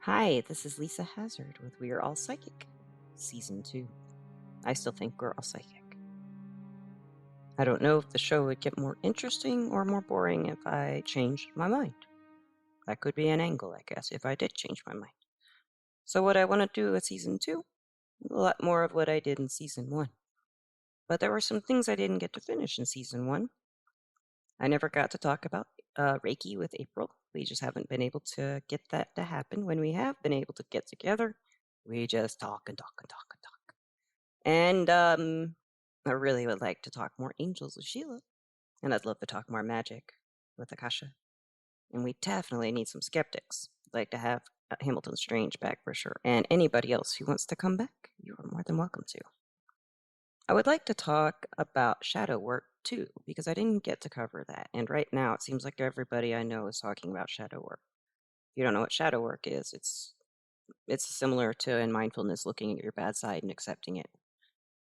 Hi, this is Lisa Hazard with We Are All Psychic, Season 2. I still think we're all psychic. I don't know if the show would get more interesting or more boring if I changed my mind. That could be an angle, I guess, if I did change my mind. So what I want to do with Season 2, a lot more of what I did in Season 1. But there were some things I didn't get to finish in Season 1. I never got to talk about Reiki with April. We just haven't been able to get that to happen. When we have been able to get together, we just talk and talk and talk and talk. And I really would like to talk more angels with Sheila. And I'd love to talk more magic with Akasha. And we definitely need some skeptics. I'd like to have Hamilton Strange back for sure. And anybody else who wants to come back, you are more than welcome to. I would like to talk about shadow work too, because I didn't get to cover that. And right now, it seems like everybody I know is talking about shadow work. If you don't know what shadow work is, it's similar to in mindfulness, looking at your bad side and accepting it.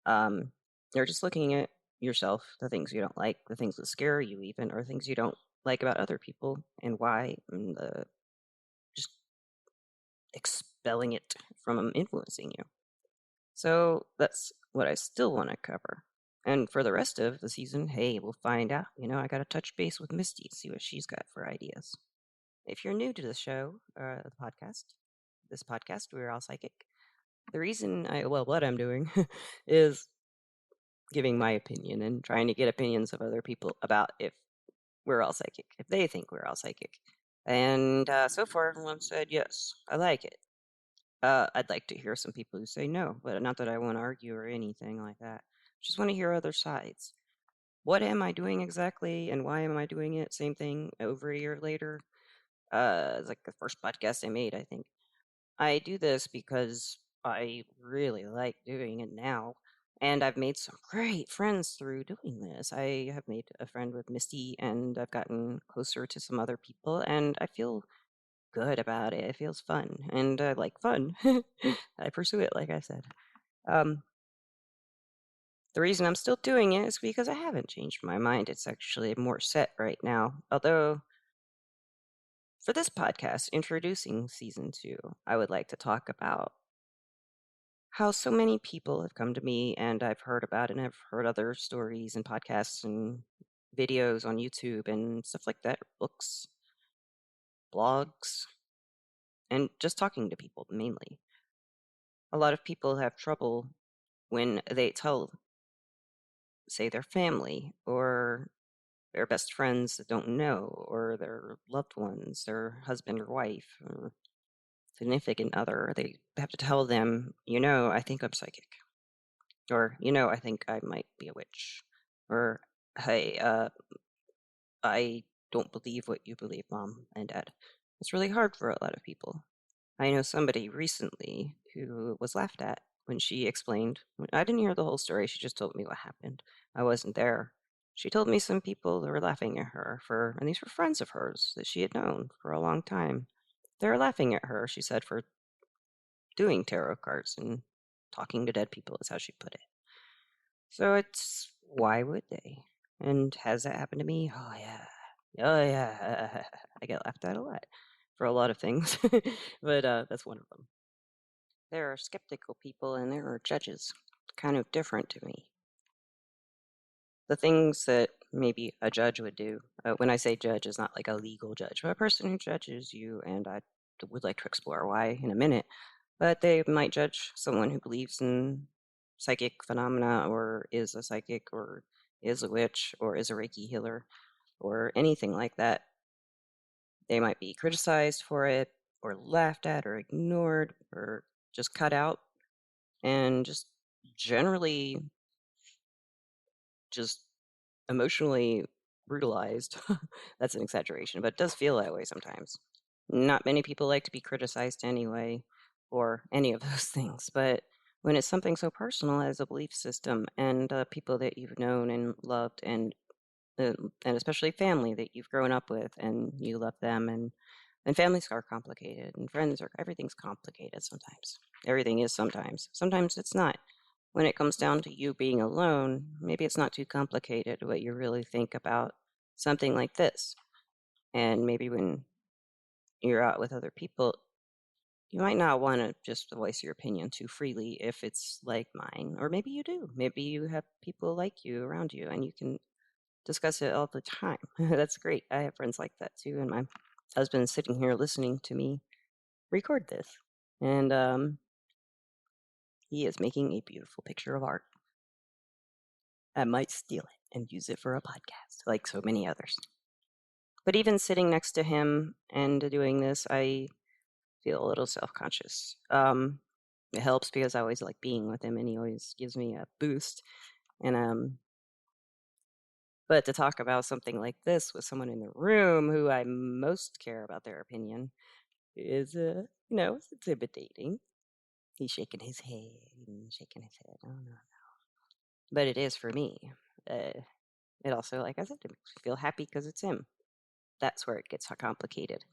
You're just looking at yourself, the things you don't like, the things that scare you even, or things you don't like about other people, and why, and just expelling it from influencing you. So that's what I still want to cover. And for the rest of the season, hey, we'll find out. I got to touch base with Misty, see what she's got for ideas. If you're new to the show, this podcast, We're All Psychic, the reason what I'm doing is giving my opinion and trying to get opinions of other people about if we're all psychic, if they think we're all psychic. And so far, everyone said, yes, I like it. I'd like to hear some people who say no, but not that I want to argue or anything like that. Just want to hear other sides. What am I doing exactly, and why am I doing it? Same thing over a year later. It's like the first podcast I made, I think. I do this because I really like doing it now. And I've made some great friends through doing this. I have made a friend with Misty, and I've gotten closer to some other people, and I feel good about it. It feels fun, and I like fun. I pursue it, like I said. Um, the reason I'm still doing it is because I haven't changed my mind. It's actually more set right now. Although, for this podcast, introducing season 2, I would like to talk about how so many people have come to me and I've heard about it, and I've heard other stories and podcasts and videos on YouTube and stuff like that, books, blogs, and just talking to people mainly. A lot of people have trouble when they tell, say, their family or their best friends that don't know, or their loved ones, their husband or wife or significant other. They have to tell them, I think I'm psychic. Or, I think I might be a witch. Or, hey, I don't believe what you believe, Mom and Dad. It's really hard for a lot of people. I know somebody recently who was laughed at when she explained. I didn't hear the whole story. She just told me what happened. I wasn't there. She told me some people that were laughing at her and these were friends of hers that she had known for a long time. They were laughing at her, she said, for doing tarot cards and talking to dead people, is how she put it. So it's, why would they? And has that happened to me? Oh, yeah. Oh, yeah. I get laughed at a lot for a lot of things, but that's one of them. There are skeptical people and there are judges. Kind of different to me. The things that maybe a judge would do, when I say judge, is not like a legal judge, but a person who judges you, and I would like to explore why in a minute, but they might judge someone who believes in psychic phenomena, or is a psychic, or is a witch, or is a Reiki healer, or anything like that. They might be criticized for it, or laughed at, or ignored, or just cut out, and just generally just emotionally brutalized. That's an exaggeration, but it does feel that way sometimes. Not many people like to be criticized anyway, or any of those things, but when it's something so personal as a belief system and people that you've known and loved, and especially family that you've grown up with and you love them, and families are complicated, and friends are, everything's complicated sometimes. Everything is sometimes. Sometimes it's not. When it comes down to you being alone, maybe it's not too complicated what you really think about something like this. And maybe when you're out with other people, you might not want to just voice your opinion too freely if it's like mine, or maybe you do. Maybe you have people like you around you and you can discuss it all the time. That's great. I have friends like that too, and my husband's sitting here listening to me record this. And he is making a beautiful picture of art. I might steal it and use it for a podcast, like so many others. But even sitting next to him and doing this, I feel a little self-conscious. It helps because I always like being with him, and he always gives me a boost. And but to talk about something like this with someone in the room who I most care about their opinion is, it's intimidating. He's shaking his head and shaking his head. Oh no, but it is for me. It also, like I said, it makes me feel happy because it's him. That's where it gets complicated.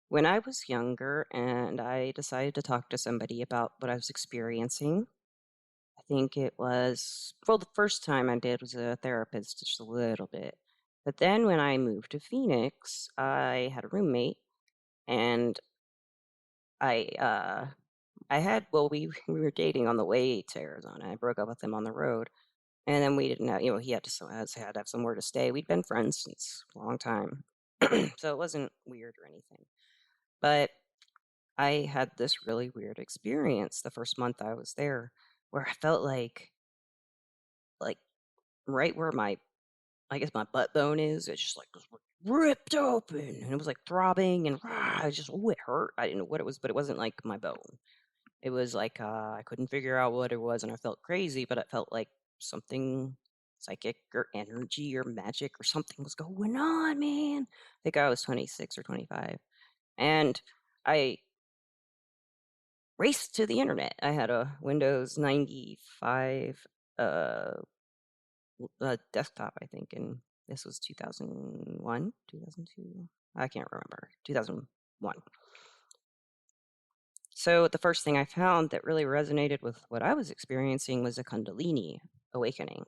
When I was younger and I decided to talk to somebody about what I was experiencing, I think it was, well, the first time I did was a therapist, just a little bit. But then when I moved to Phoenix, I had a roommate, and I had, well, we were dating on the way to Arizona. I broke up with him on the road, and then we didn't have, he had to have somewhere to stay. We'd been friends since a long time, so it wasn't weird or anything. But I had this really weird experience the first month I was there, where I felt like right where I guess my butt bone is, it just like was ripped open, and it was like throbbing and it just, it hurt. I didn't know what it was, but it wasn't like my bone. It was like I couldn't figure out what it was, and I felt crazy, but it felt like something psychic or energy or magic or something was going on, man. I think I was 26 or 25, and I raced to the internet. I had a Windows 95 uh, desktop, I think, and this was 2001, 2002. I can't remember. 2001. So the first thing I found that really resonated with what I was experiencing was a Kundalini awakening.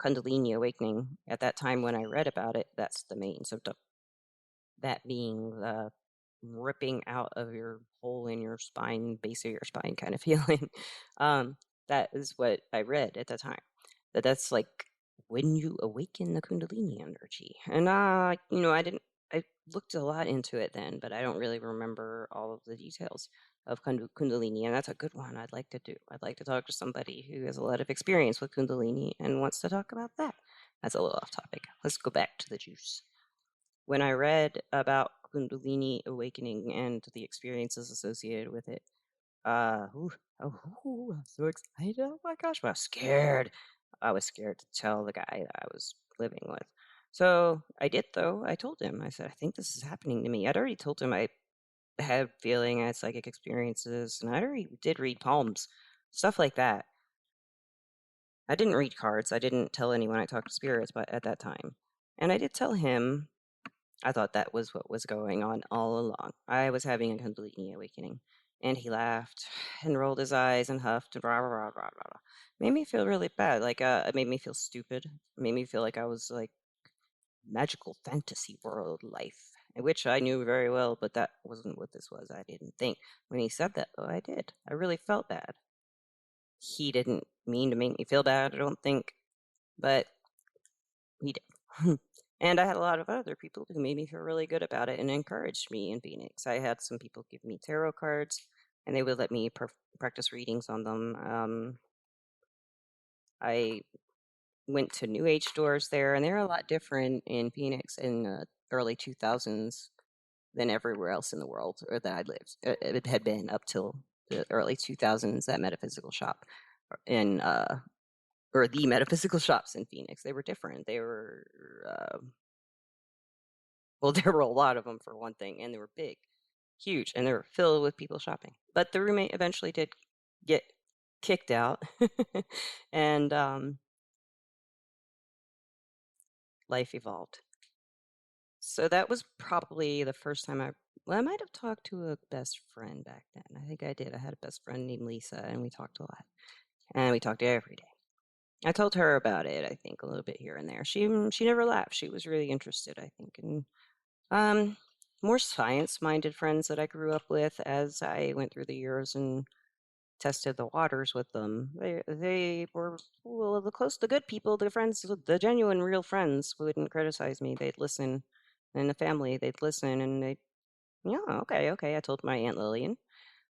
Kundalini awakening, at that time when I read about it, that's the main symptom. That being the ripping out of your hole in your spine, base of your spine kind of feeling. That is what I read at the time. That's like when you awaken the Kundalini energy. And I looked a lot into it then, but I don't really remember all of the details of Kundalini, and that's a good one I'd like to do. I'd like to talk to somebody who has a lot of experience with Kundalini and wants to talk about that. That's a little off topic. Let's go back to the juice. When I read about Kundalini awakening and the experiences associated with it, I'm so excited. Oh my gosh, but I was scared. I was scared to tell the guy that I was living with. So I did, though. I told him, I said, I think this is happening to me. I'd already told him I had feeling, I had psychic experiences, and I already did read palms, stuff like that. I didn't read cards. I didn't tell anyone I talked to spirits but at that time. And I did tell him I thought that was what was going on all along. I was having a Kundalini awakening. And he laughed and rolled his eyes and huffed and rah, rah, rah, rah, rah. Made me feel really bad. Like, it made me feel stupid. It made me feel like I was like magical fantasy world life, which I knew very well, but that wasn't what this was. I didn't think. When he said that, though, I did. I really felt bad. He didn't mean to make me feel bad, I don't think, but he did. And I had a lot of other people who made me feel really good about it and encouraged me in Phoenix. I had some people give me tarot cards, and they would let me practice readings on them. I went to New Age stores there, and they're a lot different in Phoenix in the early 2000s than everywhere else in the world or that I lived. It had been up till the early 2000s, that metaphysical shop in or the metaphysical shops in Phoenix. They were different. They were well, there were a lot of them for one thing, and they were big, huge, and they were filled with people shopping. But the roommate eventually did get kicked out, and life evolved. So that was probably the first time I might have talked to a best friend back then. I think I did. I had a best friend named Lisa, and we talked a lot, and we talked every day. I told her about it, I think, a little bit here and there. She never laughed. She was really interested, I think, and more science-minded friends that I grew up with as I went through the years and tested the waters with them. They were well, the good people, the friends, the genuine, real friends wouldn't criticize me. They'd listen, and the family, they'd listen, and they, yeah, okay, okay. I told my Aunt Lillian,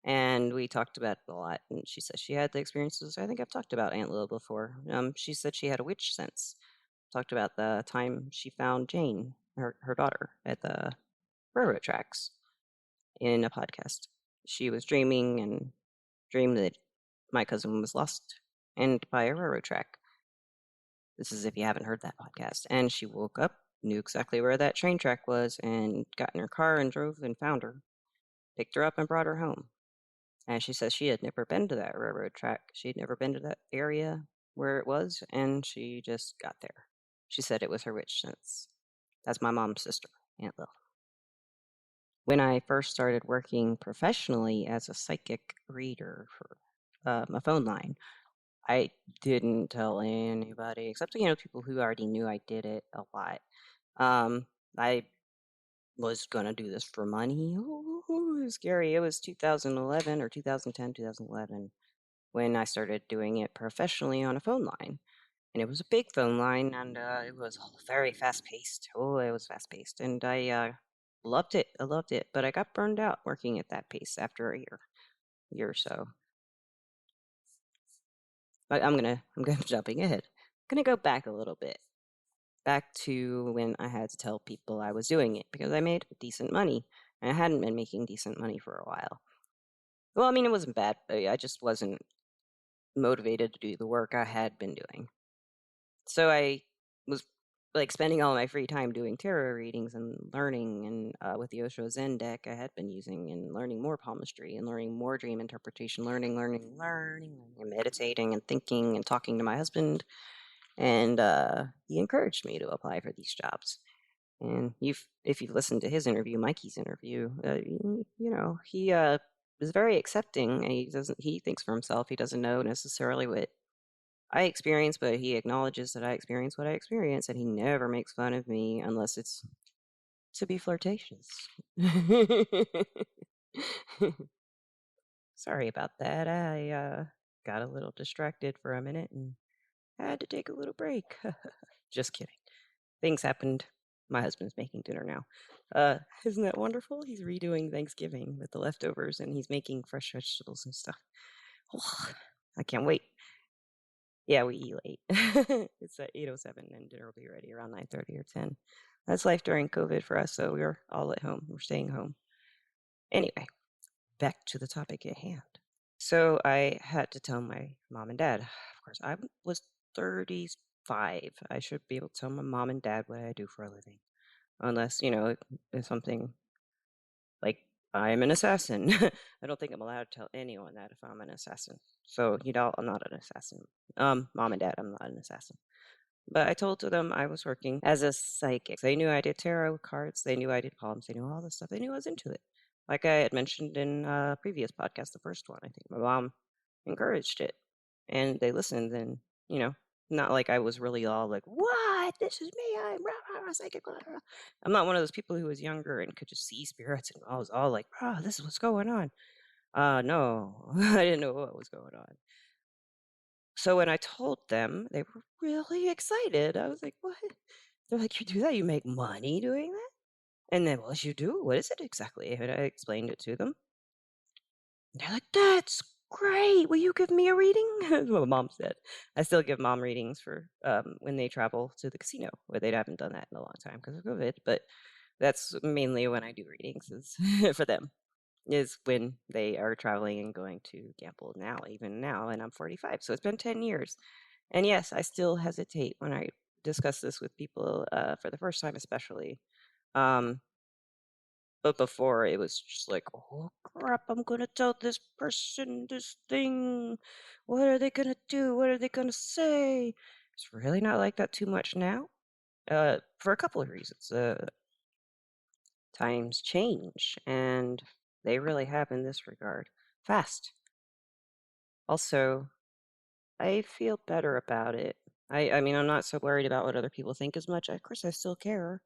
and we talked about it a lot. And she said she had the experiences. I think I've talked about Aunt Lil before. She said she had a witch sense. Talked about the time she found Jane, her daughter, at the railroad tracks in a podcast. She was dreaming and dreamed that my cousin was lost and by a railroad track. This is if you haven't heard that podcast. And she woke up, knew exactly where that train track was, and got in her car and drove and found her, picked her up and brought her home. And she says she had never been to that railroad track. She'd never been to that area where it was, and she just got there. She said it was her witch sense. That's my mom's sister, Aunt Lil. When I first started working professionally as a psychic reader for a phone line, I didn't tell anybody except, people who already knew I did it a lot. I was gonna do this for money. Ooh, it was scary. It was 2011 or 2010, 2011 when I started doing it professionally on a phone line. And it was a big phone line, and it was very fast paced. Oh, it was fast paced, and I loved it. I loved it, but I got burned out working at that pace after a year or so. I'm jumping ahead. I'm gonna go back a little bit, back to when I had to tell people I was doing it because I made decent money, and I hadn't been making decent money for a while. Well, I mean, it wasn't bad, but I just wasn't motivated to do the work I had been doing. So I was like spending all my free time doing tarot readings and learning, and with the Osho Zen deck I had been using, and learning more palmistry and learning more dream interpretation, learning, and meditating and thinking and talking to my husband. And he encouraged me to apply for these jobs. And if you've listened to his interview, Mikey's interview, he is very accepting. And he thinks for himself. He doesn't know necessarily what I experience, but he acknowledges that I experience what I experience, and he never makes fun of me unless it's to be flirtatious. Sorry about that. I got a little distracted for a minute and had to take a little break. Just kidding. Things happened. My husband's making dinner now. Isn't that wonderful? He's redoing Thanksgiving with the leftovers, and he's making fresh vegetables and stuff. Oh, I can't wait. Yeah, we eat late. It's at 8:07, and dinner will be ready around 9:30 or 10. That's life during COVID for us, so we're all at home. We're staying home. Anyway, back to the topic at hand. So I had to tell my mom and dad. Of course, I was 35. I should be able to tell my mom and dad what I do for a living. Unless, it's something like I'm an assassin. I don't think I'm allowed to tell anyone that if I'm an assassin. So, I'm not an assassin. Mom and dad, I'm not an assassin. But I told to them I was working as a psychic. They knew I did tarot cards. They knew I did palms. They knew all this stuff. They knew I was into it. Like I had mentioned in a previous podcast, the first one, I think my mom encouraged it. And they listened, and, not like I was really all like, what? This is me. I'm a psychic. Blah, blah, blah. I'm not one of those people who was younger and could just see spirits, and I was all like, this is what's going on. No, I didn't know what was going on. So when I told them, they were really excited. I was like, what? They're like, you do that? You make money doing that? And then, well, you do? What is it exactly? And I explained it to them. They're like, that's great. Will you give me a reading? That's what Mom said. I still give Mom readings for when they travel to the casino, where they haven't done that in a long time because of COVID. But that's mainly when I do readings is for them, is when they are traveling and going to gamble now, even now. And I'm 45, so it's been 10 years. And yes, I still hesitate when I discuss this with people for the first time, especially. But before, it was just like, oh crap, I'm gonna tell this person this thing. What are they gonna do? What are they gonna say? It's really not like that too much now, for a couple of reasons. Times change, and they really have in this regard. Fast. Also, I feel better about it. I mean, I'm not so worried about what other people think as much. Of course, I still care,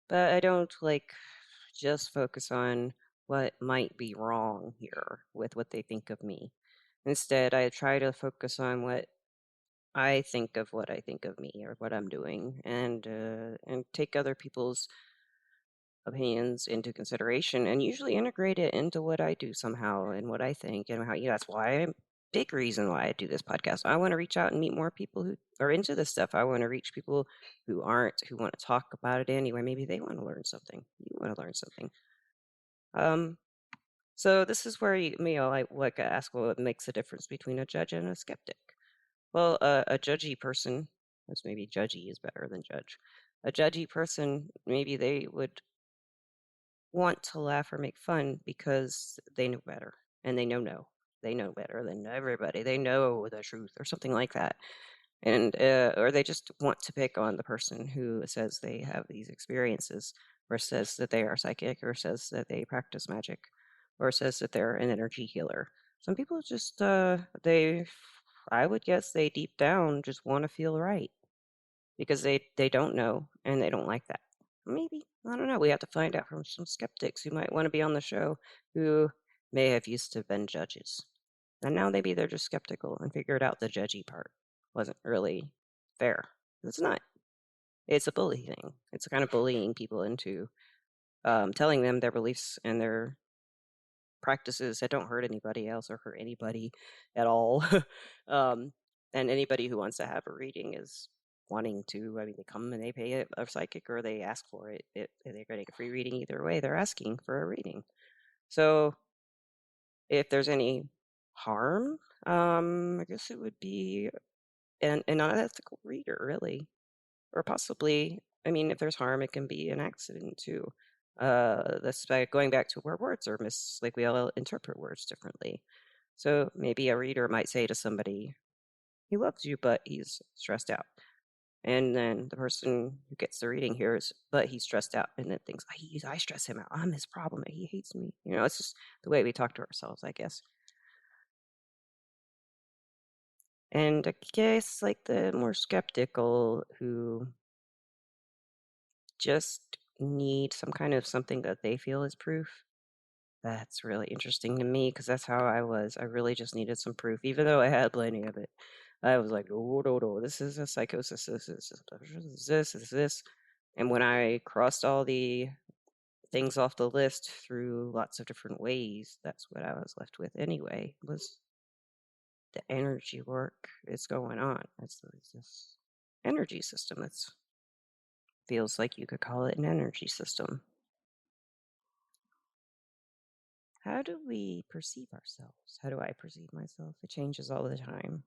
but I don't like just focus on what might be wrong here with what they think of me. Instead, I try to focus on what I think of what I think of me or what I'm doing, and take other people's opinions into consideration, and usually integrate it into what I do somehow and what I think and how. Yeah, that's why I'm big reason why I do this podcast. I want to reach out and meet more people who are into this stuff. I want to reach people who aren't, who want to talk about it anyway. Maybe they want to learn something. You want to learn something. Um, so this is where I like ask what makes a difference between a judge and a skeptic. Well, a judgy person, that's maybe judgy is better than judge. A judgy person, maybe they would want to laugh or make fun because they know better, and they know. They know better than everybody. They know the truth or something like that. And or they just want to pick on the person who says they have these experiences, or says that they are psychic, or says that they practice magic, or says that they're an energy healer. Some people just I would guess they deep down just want to feel right because they don't know and they don't like that. Maybe, I don't know. We have to find out from some skeptics who might want to be on the show, who may have used to been judges, and now maybe they're just skeptical and figured out the judgy part wasn't really fair. It's not. It's a bully thing. It's kind of bullying people into telling them their beliefs and their practices that don't hurt anybody else or hurt anybody at all. um, and anybody who wants to have a reading is wanting to. I mean, they come and they pay a psychic or they ask for it. They're getting a free reading either way. They're asking for a reading. So if there's any harm, I guess it would be an unethical reader, really, or possibly. I mean, if there's harm, it can be an accident too. That's by going back to where words are like we all interpret words differently. So maybe a reader might say to somebody, he loves you, but he's stressed out. And then the person who gets the reading hears, but he's stressed out, and then thinks, I stress him out. I'm his problem. He hates me. It's just the way we talk to ourselves, I guess. And I guess like the more skeptical who just need some kind of something that they feel is proof. That's really interesting to me because that's how I was. I really just needed some proof, even though I had plenty of it. I was like, oh, no, no, this is a psychosis. This. And when I crossed all the things off the list through lots of different ways, that's what I was left with anyway, was the energy work is going on. It's this energy system. It feels like you could call it an energy system. How do we perceive ourselves? How do I perceive myself? It changes all the time.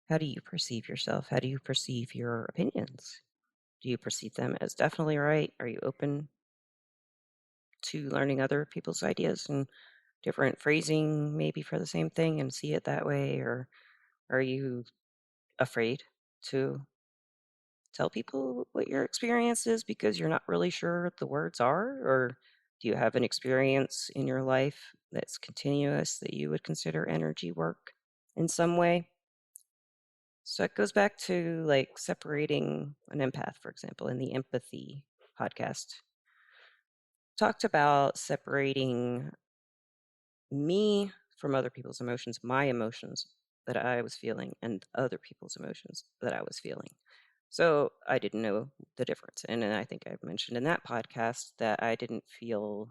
How do you perceive yourself? How do you perceive your opinions? Do you perceive them as definitely right? Are you open to learning other people's ideas and different phrasing, maybe for the same thing, and see it that way? Or are you afraid to tell people what your experience is because you're not really sure what the words are? Or do you have an experience in your life that's continuous that you would consider energy work in some way? So it goes back to like separating an empath, for example, in the empathy podcast. Talked about separating me from other people's emotions, my emotions that I was feeling, and other people's emotions that I was feeling. So I didn't know the difference. And I think I mentioned in that podcast that I didn't feel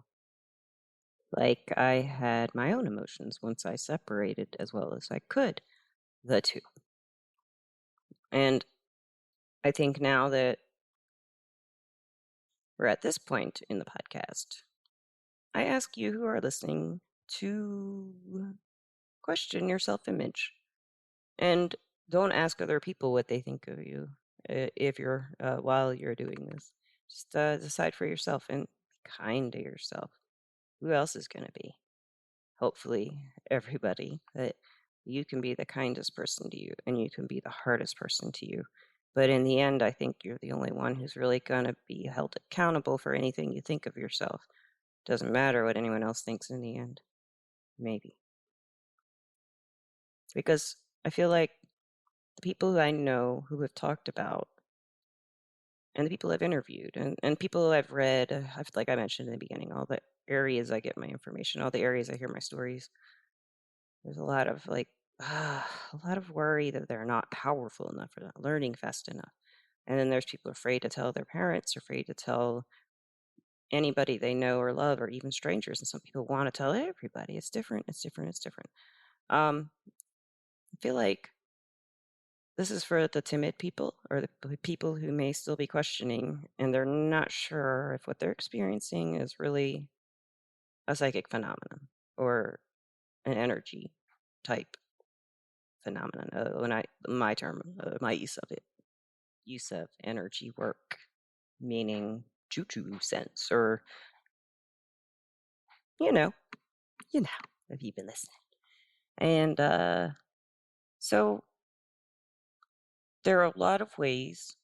like I had my own emotions once I separated as well as I could the two. And I think now that we're at this point in the podcast, I ask you who are listening to question your self image and don't ask other people what they think of you if you're while you're doing this. Just decide for yourself and be kind to yourself. Who else is going to be? Hopefully, everybody. That you can be the kindest person to you and you can be the hardest person to you. But in the end, I think you're the only one who's really going to be held accountable for anything you think of yourself. Doesn't matter what anyone else thinks in the end. Maybe. Because I feel like the people I know who have talked about and the people I've interviewed and people I've read, like I mentioned in the beginning, all the areas I get my information, all the areas I hear my stories. There's a lot of like a lot of worry that they're not powerful enough or not learning fast enough. And then there's people afraid to tell their parents, afraid to tell anybody they know or love, or even strangers. And some people want to tell everybody. It's different. It's different. It's different. I feel like this is for the timid people or the people who may still be questioning and they're not sure if what they're experiencing is really a psychic phenomenon or an energy type phenomenon. My term, my use of energy work, meaning choo-choo sense, or you know, you know, if you've been listening. And so there are a lot of ways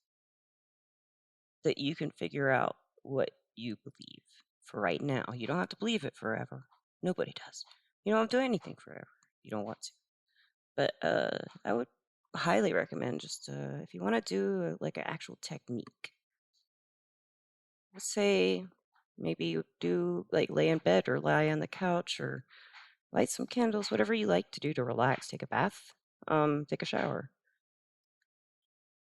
that you can figure out what you believe for right now. You don't have to believe it forever. Nobody does. You don't have to do anything forever. You don't want to. But I would highly recommend just if you want to do like an actual technique. Let's say maybe you do like lay in bed or lie on the couch or light some candles, whatever you like to do to relax. Take a bath, take a shower,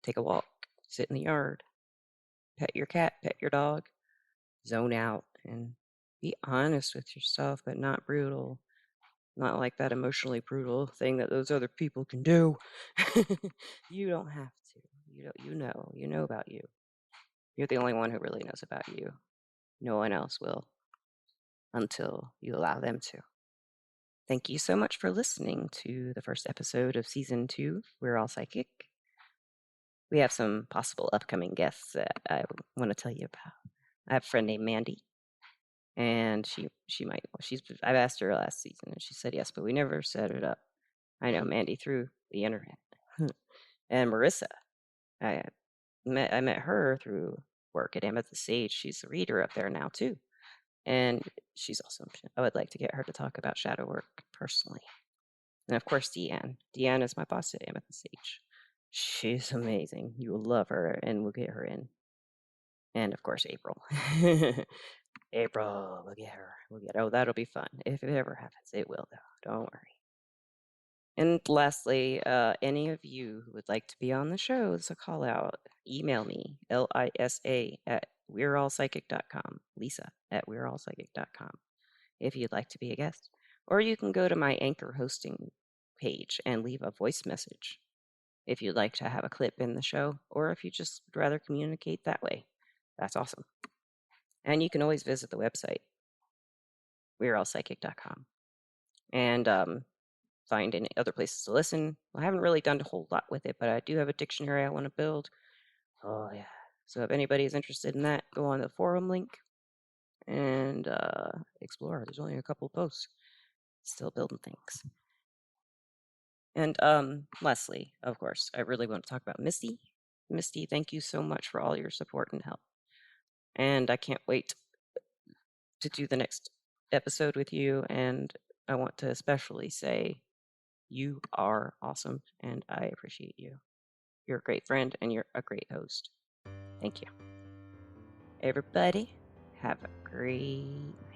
take a walk, sit in the yard, pet your cat, pet your dog, zone out and be honest with yourself, but not brutal. Not like that emotionally brutal thing that those other people can do. You don't have to. You know about you. You're the only one who really knows about you. No one else will until you allow them to. Thank you so much for listening to the first episode of season 2, We're All Psychic. We have some possible upcoming guests that I want to tell you about. I have a friend named Mandy, and she might. I've asked her last season, and she said yes, but we never set it up. I know Mandy through the internet, and Marissa. I met her through work at Amethyst Sage. She's a reader up there now too, and she's awesome. I would like to get her to talk about shadow work personally, and of course Deanne. Deanne is my boss at Amethyst Sage. She's amazing. You will love her, and we'll get her in. And of course April. April, we'll get her. Oh, that'll be fun. If it ever happens, it will though. Don't worry. And lastly, any of you who would like to be on the show, it's a call out. Email me, Lisa at we'reallpsychic.com, Lisa at we'reallpsychic.com, if you'd like to be a guest. Or you can go to my Anchor hosting page and leave a voice message if you'd like to have a clip in the show, or if you just would rather communicate that way. That's awesome. And you can always visit the website, we'reallpsychic.com, and find any other places to listen. I haven't really done a whole lot with it, but I do have a dictionary I want to build. Oh, yeah. So if anybody is interested in that, go on the forum link and explore. There's only a couple posts. Still building things. And lastly, of course, I really want to talk about Misty. Misty, thank you so much for all your support and help. And I can't wait to do the next episode with you. And I want to especially say you are awesome, and I appreciate you. You're a great friend, and you're a great host. Thank you. Everybody, have a great night.